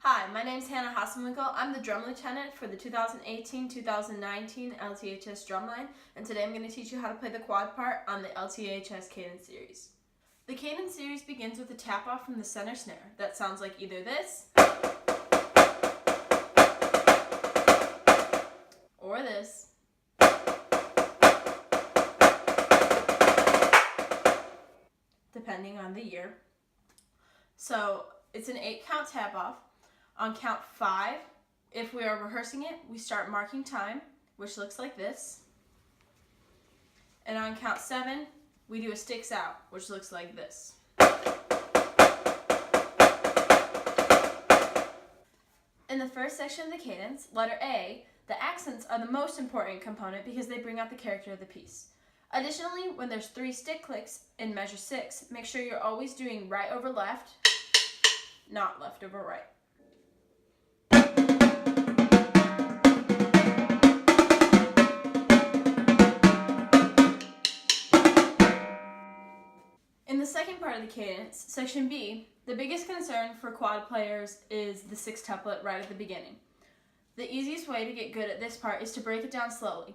Hi, my name is Hannah Hasselwinkel. I'm the drum lieutenant for the 2018-2019 LTHS Drumline, and today I'm going to teach you how to play the quad part on the LTHS Cadence series. The Cadence series begins with a tap-off from the center snare that sounds like either this, or this, depending on the year. So it's an 8-count tap-off. On count 5, if we are rehearsing it, we start marking time, which looks like this. And on count 7, we do a sticks out, which looks like this. In the first section of the cadence, letter A, the accents are the most important component because they bring out the character of the piece. Additionally, when there's 3 stick clicks in measure 6, make sure you're always doing right over left, not left over right. In the second part of the cadence, section B, the biggest concern for quad players is the 6-tuplet right at the beginning. The easiest way to get good at this part is to break it down slowly.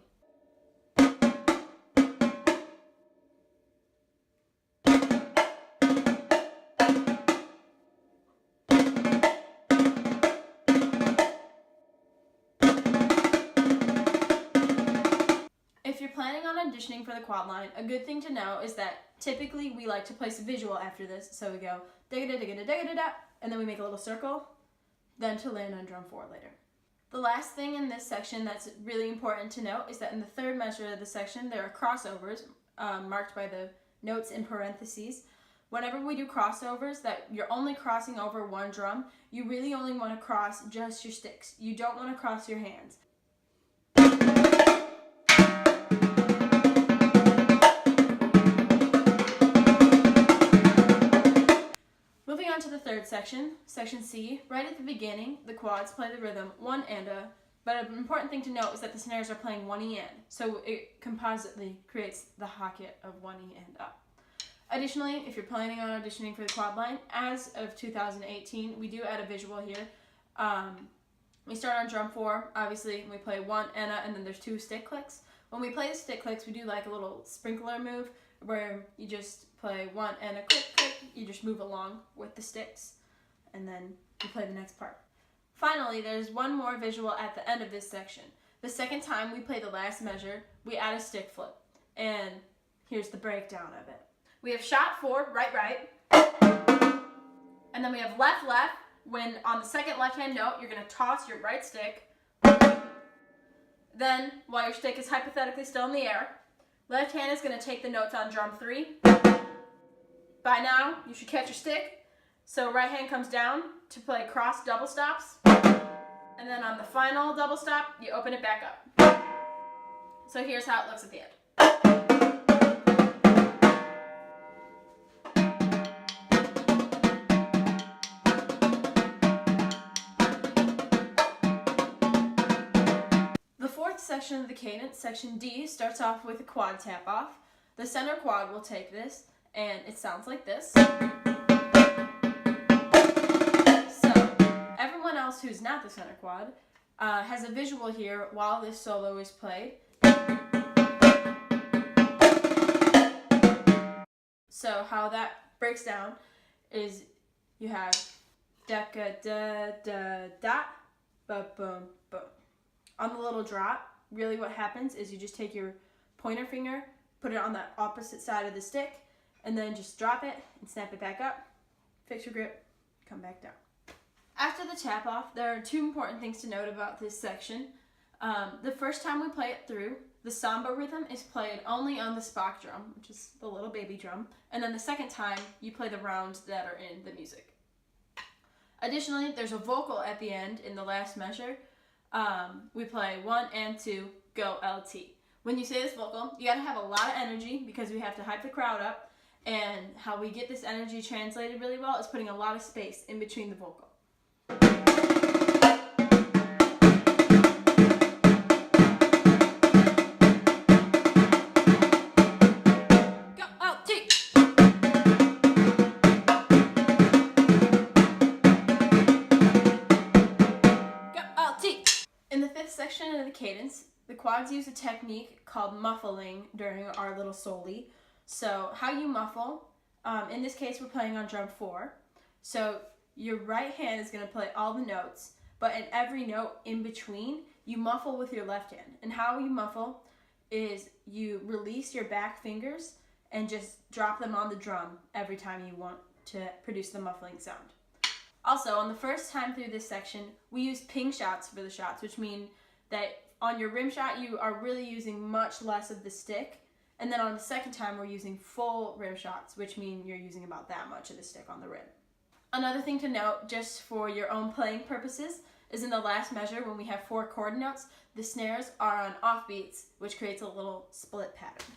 If you're planning on auditioning for the quad line, a good thing to know is that typically we like to place a visual after this, so we go da-da-da-da-da-da-da-da, and then we make a little circle, then to land on drum 4 later. The last thing in this section that's really important to note is that in the third measure of the section, there are crossovers marked by the notes in parentheses. Whenever we do crossovers that you're only crossing over one drum, you really only want to cross just your sticks. You don't want to cross your hands. Moving on to the third section, section C, right at the beginning, the quads play the rhythm one and a, but an important thing to note is that the snares are playing one E and, so it compositely creates the hocket of one E and up. Additionally, if you're planning on auditioning for the quad line, as of 2018, we do add a visual here. We start on drum 4, obviously, we play one and a, and then there's 2 stick clicks. When we play the stick clicks, we do like a little sprinkler move where you just play one and a click, click, you just move along with the sticks, and then you play the next part. Finally, there's one more visual at the end of this section. The second time we play the last measure, we add a stick flip, and here's the breakdown of it. We have shot 4, right, right, and then we have left, left, when on the second left-hand note, you're going to toss your right stick. Then, while your stick is hypothetically still in the air, left hand is going to take the notes on drum 3. By now, you should catch your stick. So right hand comes down to play cross double stops. And then on the final double stop, you open it back up. So here's how it looks at the end. The fourth section of the cadence, section D, starts off with a quad tap off. The center quad will take this, and it sounds like this. So, everyone else who's not the center quad has a visual here while this solo is played. So how that breaks down is you have da da da da da ba boom boom. On the little drop, really what happens is you just take your pointer finger, put it on the opposite side of the stick, and then just drop it and snap it back up, fix your grip, come back down. After the tap off, there are 2 important things to note about this section. The first time we play it through, the samba rhythm is played only on the Spock drum, which is the little baby drum, and then the second time, you play the rounds that are in the music. Additionally, there's a vocal at the end in the last measure. We play 1 and 2, go LT. When you say this vocal, you gotta have a lot of energy because we have to hype the crowd up, and how we get this energy translated really well is putting a lot of space in between the vocal. Go LT! section of the cadence, the quads use a technique called muffling during our little soli. So how you muffle, in this case we're playing on drum 4. So your right hand is going to play all the notes, but in every note in between, you muffle with your left hand. And how you muffle is you release your back fingers and just drop them on the drum every time you want to produce the muffling sound. Also, on the first time through this section, we use ping shots for the shots, which mean that on your rim shot, you are really using much less of the stick. And then on the second time, we're using full rim shots, which mean you're using about that much of the stick on the rim. Another thing to note, just for your own playing purposes, is in the last measure, when we have 4 chord notes, the snares are on offbeats, which creates a little split pattern.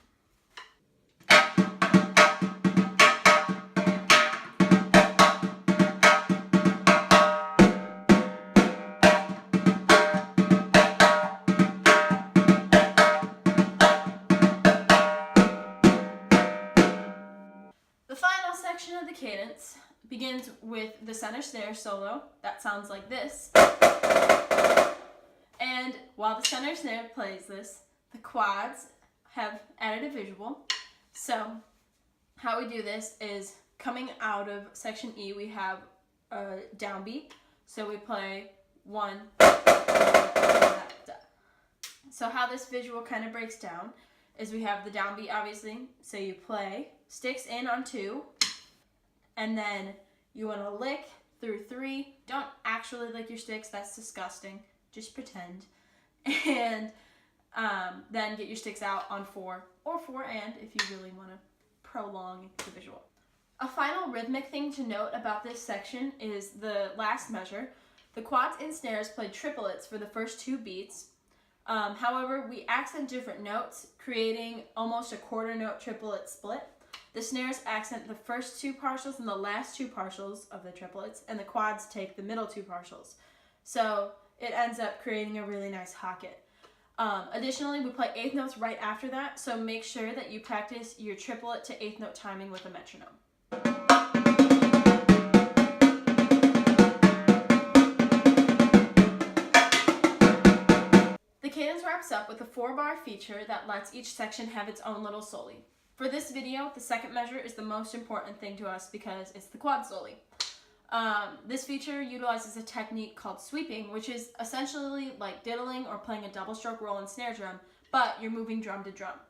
The final section of the cadence begins with the center snare solo. That sounds like this. And while the center snare plays this, the quads have added a visual. So how we do this is, coming out of section E, we have a downbeat. So we play 1. So how this visual kind of breaks down is we have the downbeat, obviously. So you play sticks in on 2, and then you want to lick through 3. Don't actually lick your sticks, that's disgusting. Just pretend. And then get your sticks out on 4, or 4 and, if you really want to prolong the visual. A final rhythmic thing to note about this section is the last measure. The quads and snares play triplets for the first 2 beats. However, we accent different notes, creating almost a quarter note triplet split. The snares accent the first 2 partials and the last 2 partials of the triplets, and the quads take the middle 2 partials. So it ends up creating a really nice hocket. Additionally, we play 8th notes right after that, so make sure that you practice your triplet to 8th note timing with a metronome. The cadence wraps up with a 4-bar feature that lets each section have its own little soli. For this video, the second measure is the most important thing to us because it's the quad soli. This feature utilizes a technique called sweeping, which is essentially like diddling or playing a double stroke roll and snare drum, but you're moving drum to drum.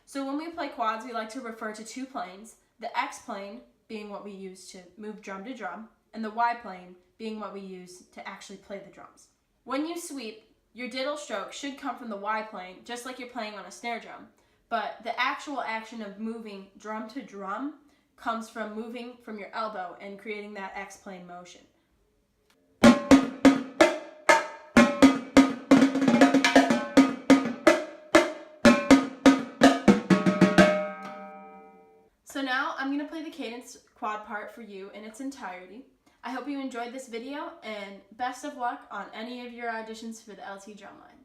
So when we play quads, we like to refer to 2 planes, the X plane being what we use to move drum to drum, and the Y plane being what we use to actually play the drums. When you sweep, your diddle stroke should come from the Y plane, just like you're playing on a snare drum, but the actual action of moving drum to drum comes from moving from your elbow and creating that X plane motion. So now I'm going to play the cadence quad part for you in its entirety. I hope you enjoyed this video, and best of luck on any of your auditions for the LT Drumline.